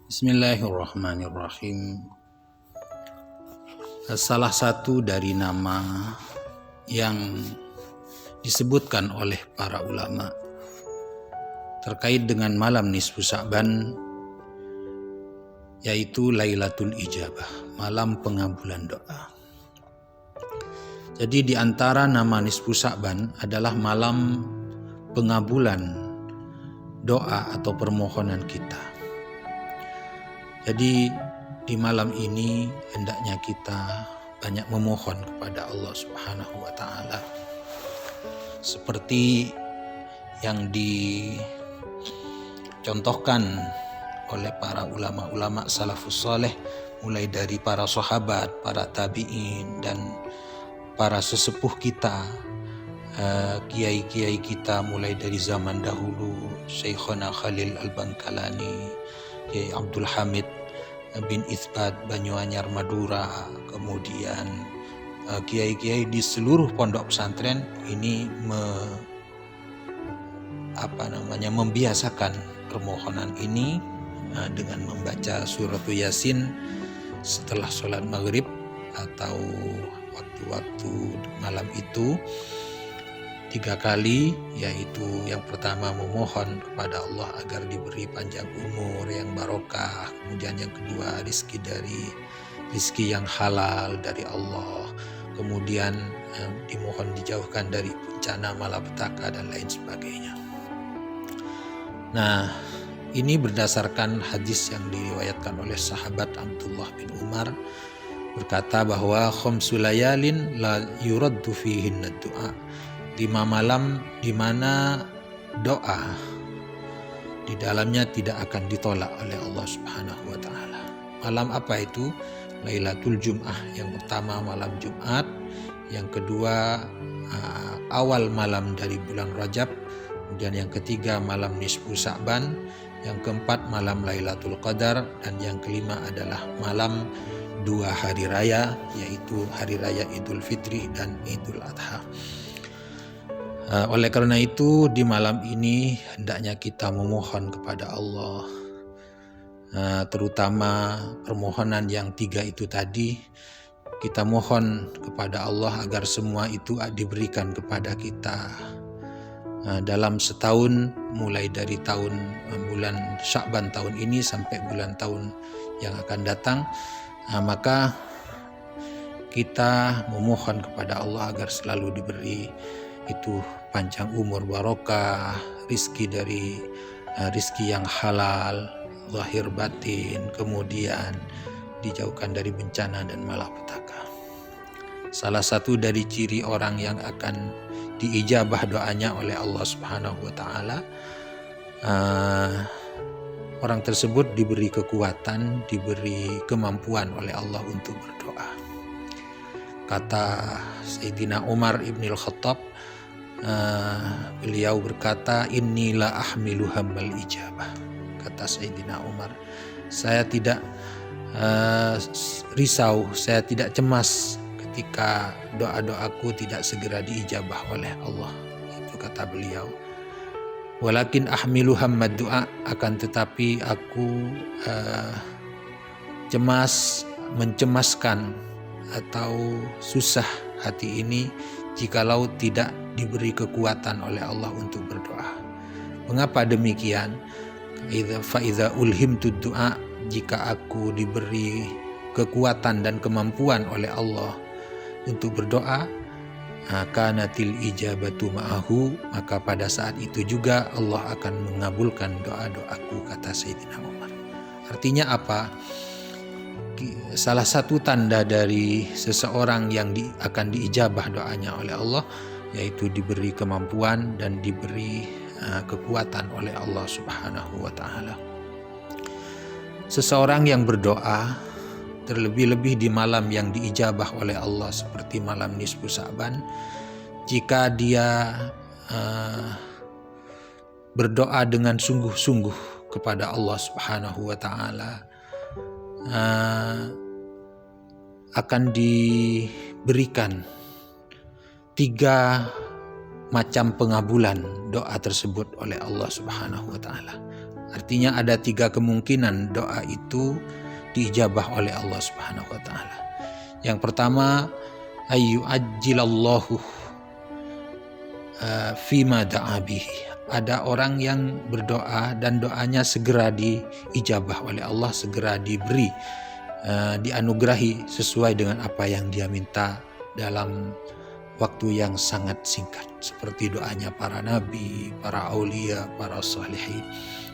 Bismillahirrahmanirrahim. Salah satu dari nama yang disebutkan oleh para ulama terkait dengan malam nisfu Sya'ban yaitu Lailatul Ijabah, malam pengabulan doa. Jadi di antara nama nisfu Sya'ban adalah malam pengabulan doa atau permohonan kita. Jadi di malam ini hendaknya kita banyak memohon kepada Allah Subhanahu wa taala. Seperti yang dicontohkan oleh para ulama-ulama salafus saleh, mulai dari para sahabat, para tabi'in dan para sesepuh kita, kiai-kiai kita mulai dari zaman dahulu, Syekhona Khalil Al-Bangkalani, Kiai Abdul Hamid bin Itsbat Banyuanyar Madura, kemudian kiai-kiai di seluruh pondok pesantren ini membiasakan permohonan ini dengan membaca surat Yasin setelah sholat maghrib atau waktu-waktu malam itu 3 kali, yaitu yang pertama memohon kepada Allah agar diberi panjang umur yang barokah, kemudian yang kedua rizki yang halal dari Allah, kemudian dimohon dijauhkan dari bencana malapetaka dan lain sebagainya. Nah, ini berdasarkan hadis yang diriwayatkan oleh sahabat Abdullah bin Umar berkata bahwa khamsu layalin la yuraddu fihinna du'a, 5 malam di mana doa di dalamnya tidak akan ditolak oleh Allah Subhanahu wa taala. Malam apa itu? Lailatul Jum'ah, yang pertama malam Jumat, yang kedua awal malam dari bulan Rajab, kemudian yang ketiga malam nisfu Sya'ban, yang keempat malam Lailatul Qadar, dan yang kelima adalah malam 2 hari raya, yaitu hari raya Idul Fitri dan Idul Adha. Oleh karena itu di malam ini hendaknya kita memohon kepada Allah, terutama permohonan yang 3 itu tadi. Kita mohon kepada Allah agar semua itu diberikan kepada kita dalam setahun, mulai dari bulan Sya'ban tahun ini sampai bulan tahun yang akan datang. Maka kita memohon kepada Allah agar selalu diberi itu panjang umur barokah, rizki yang halal, zahir batin, kemudian dijauhkan dari bencana dan malapetaka. Salah satu dari ciri orang yang akan diijabah doanya oleh Allah Subhanahu wa taala, orang tersebut diberi kekuatan, diberi kemampuan oleh Allah untuk berdoa. Kata Sayyidina Umar ibn al-Khattab, beliau berkata, "Innila ahmilu hammal ijabah." Kata Sayyidina Umar, saya tidak risau, saya tidak cemas ketika doa-doaku tidak segera diijabah oleh Allah. Itu kata beliau. Walakin ahmilu hammad du'a, akan tetapi aku mencemaskan atau susah hati ini jikalau tidak diberi kekuatan oleh Allah untuk berdoa. Mengapa demikian? Fa'idha ulhimtu du'a, jika aku diberi kekuatan dan kemampuan oleh Allah untuk berdoa, kanatil ijabatu ma'ahu, maka pada saat itu juga Allah akan mengabulkan doa-doaku, kata Sayyidina Umar. Artinya apa? Salah satu tanda dari seseorang yang akan diijabah doanya oleh Allah yaitu diberi kemampuan dan diberi kekuatan oleh Allah Subhanahu wa taala. Seseorang yang berdoa terlebih-lebih di malam yang diijabah oleh Allah seperti malam nisfu Sya'ban, jika dia berdoa dengan sungguh-sungguh kepada Allah Subhanahu wa taala, akan diberikan 3 macam pengabulan doa tersebut oleh Allah Subhanahu wa taala. Artinya ada 3 kemungkinan doa itu diijabah oleh Allah Subhanahu wa taala. Yang pertama, ayyu ajjilallahu fima da'a bihi. Ada orang yang berdoa dan doanya segera diijabah oleh Allah, segera diberi, dianugerahi sesuai dengan apa yang dia minta dalam waktu yang sangat singkat, seperti doanya para nabi, para aulia, para salihin.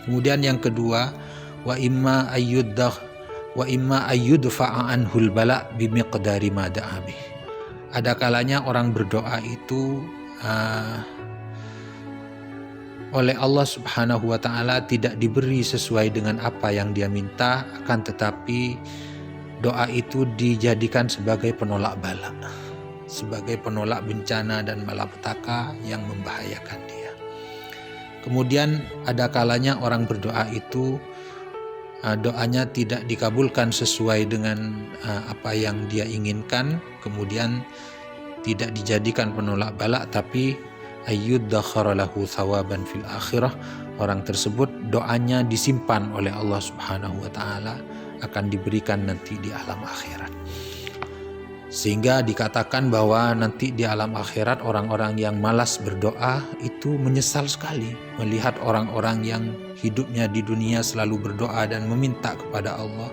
Kemudian yang kedua, wa imma ayyudfa'a anhul bala bimiqdari ma da'a bih. Ada kalanya orang berdoa itu oleh Allah Subhanahu wa taala tidak diberi sesuai dengan apa yang dia minta, akan tetapi doa itu dijadikan sebagai penolak bala, sebagai penolak bencana dan malapetaka yang membahayakan dia. Kemudian ada kalanya orang berdoa itu doanya tidak dikabulkan sesuai dengan apa yang dia inginkan, kemudian tidak dijadikan penolak bala, tapi ayyuddakhara lahu thawaban fil akhirah. Orang tersebut doanya disimpan oleh Allah Subhanahu wa taala, akan diberikan nanti di alam akhirat. Sehingga dikatakan bahwa nanti di alam akhirat orang-orang yang malas berdoa itu menyesal sekali melihat orang-orang yang hidupnya di dunia selalu berdoa dan meminta kepada Allah.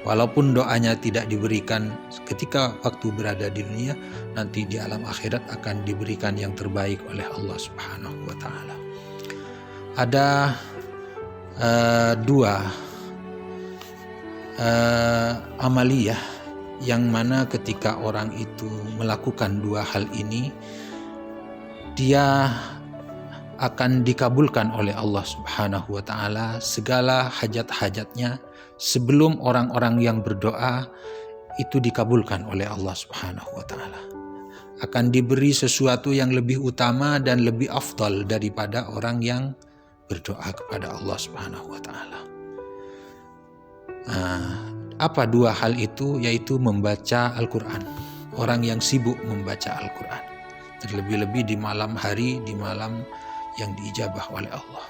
Walaupun doanya tidak diberikan ketika waktu berada di dunia, nanti di alam akhirat akan diberikan yang terbaik oleh Allah Subhanahu wa taala. Ada dua amaliyah yang mana ketika orang itu melakukan dua hal ini, dia akan dikabulkan oleh Allah Subhanahu wa taala segala hajat-hajatnya sebelum orang-orang yang berdoa itu dikabulkan oleh Allah Subhanahu wa taala. Akan diberi sesuatu yang lebih utama dan lebih afdal daripada orang yang berdoa kepada Allah Subhanahu wa taala. Apa dua hal itu? Yaitu membaca Al-Quran. Orang yang sibuk membaca Al-Quran, terlebih-lebih di malam hari, di malam yang diijabah oleh Allah.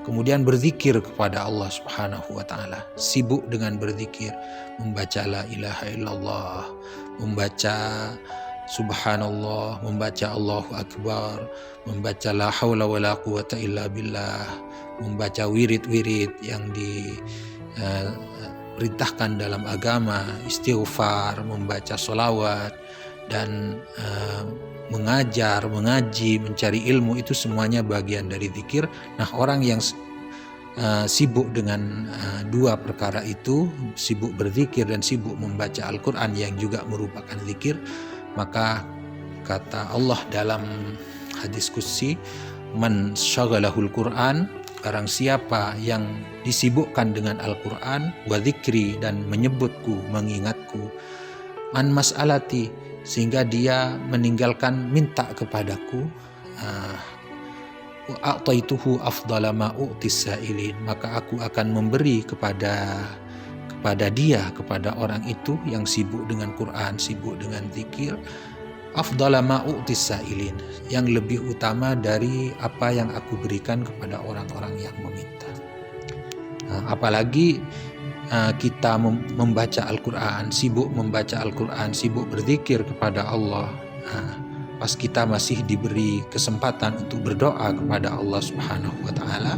Kemudian berzikir kepada Allah Subhanahu wa taala, sibuk dengan berzikir, membaca la ilaha illallah, membaca subhanallah, membaca Allahu akbar, membaca la haula wala quwata illa billah, membaca wirid-wirid yang diperintahkan dalam agama, istighfar, membaca sholawat, dan mengajar, mengaji, mencari ilmu, itu semuanya bagian dari zikir. Nah, orang yang sibuk dengan dua perkara itu, sibuk berzikir dan sibuk membaca Al-Quran yang juga merupakan zikir, maka kata Allah dalam hadis qudsi, man syaghalahul Quran, barang siapa yang disibukkan dengan Al-Quran, wa dzikri, dan menyebutku, mengingatku, an mas'alati, sehingga dia meninggalkan minta kepadaku, a'taituhu afdala ma u'tis sa'ilin, maka aku akan memberi kepada dia, kepada orang itu yang sibuk dengan Quran, sibuk dengan zikir, afdala ma u'tis sa'ilin, yang lebih utama dari apa yang aku berikan kepada orang-orang yang meminta. Apalagi kita membaca Al-Quran, sibuk membaca Al-Quran, sibuk berzikir kepada Allah, pas kita masih diberi kesempatan untuk berdoa kepada Allah Subhanahu wa taala,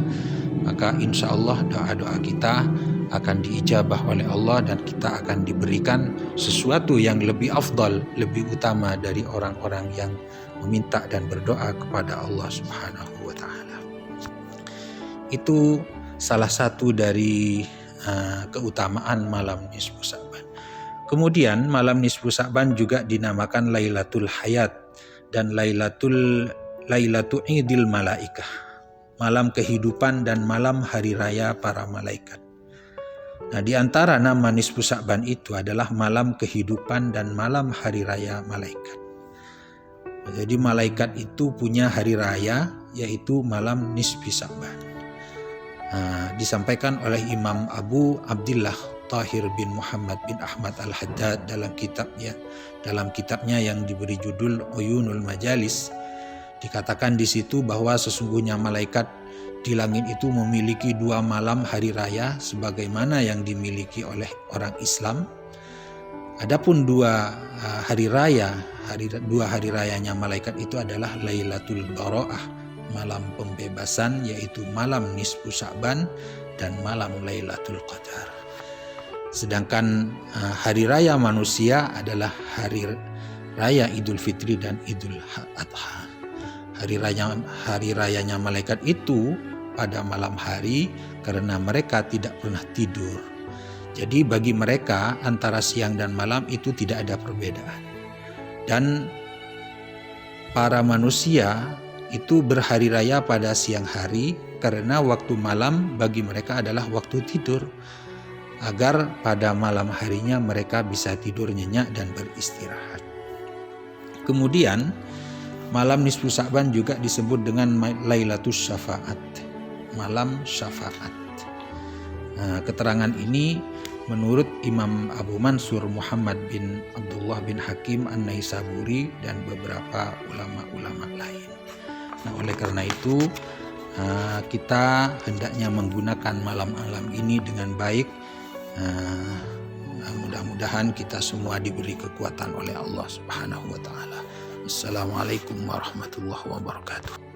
maka insya Allah doa-doa kita akan diijabah oleh Allah dan kita akan diberikan sesuatu yang lebih afdal, lebih utama dari orang-orang yang meminta dan berdoa kepada Allah Subhanahu wa taala. Itu salah satu dari keutamaan malam nisfu Sa'ban. Kemudian malam nisfu Sa'ban juga dinamakan Lailatul Hayat dan Lailatul Idil Malaikah, malam kehidupan dan malam hari raya para malaikat. Nah, di antara nama nisfu Sa'ban itu adalah malam kehidupan dan malam hari raya malaikat. Jadi malaikat itu punya hari raya, yaitu malam nisfu Sa'ban. Disampaikan oleh Imam Abu Abdillah Tahir bin Muhammad bin Ahmad Al-Haddad dalam kitabnya yang diberi judul Uyunul Majalis. Dikatakan di situ bahwa sesungguhnya malaikat di langit itu memiliki 2 malam hari raya sebagaimana yang dimiliki oleh orang Islam. Adapun 2 hari rayanya malaikat itu adalah Lailatul Bara'ah, malam pembebasan, yaitu malam nisfu Sya'ban dan malam Lailatul Qadar. Sedangkan hari raya manusia adalah hari raya Idul Fitri dan Idul Adha. Hari rayanya malaikat itu pada malam hari karena mereka tidak pernah tidur. Jadi bagi mereka antara siang dan malam itu tidak ada perbedaan. Dan para manusia itu berhari raya pada siang hari karena waktu malam bagi mereka adalah waktu tidur, agar pada malam harinya mereka bisa tidur nyenyak dan beristirahat. Kemudian malam nisfu Sya'ban juga disebut dengan Lailatul Syafa'at, malam syafaat. Keterangan ini menurut Imam Abu Mansur Muhammad bin Abdullah bin Hakim An-Naisaburi dan beberapa ulama-ulama lain. Oleh karena itu kita hendaknya menggunakan malam-malam ini dengan baik. Mudah-mudahan kita semua diberi kekuatan oleh Allah Subhanahu wa taala. Assalamualaikum warahmatullahi wabarakatuh.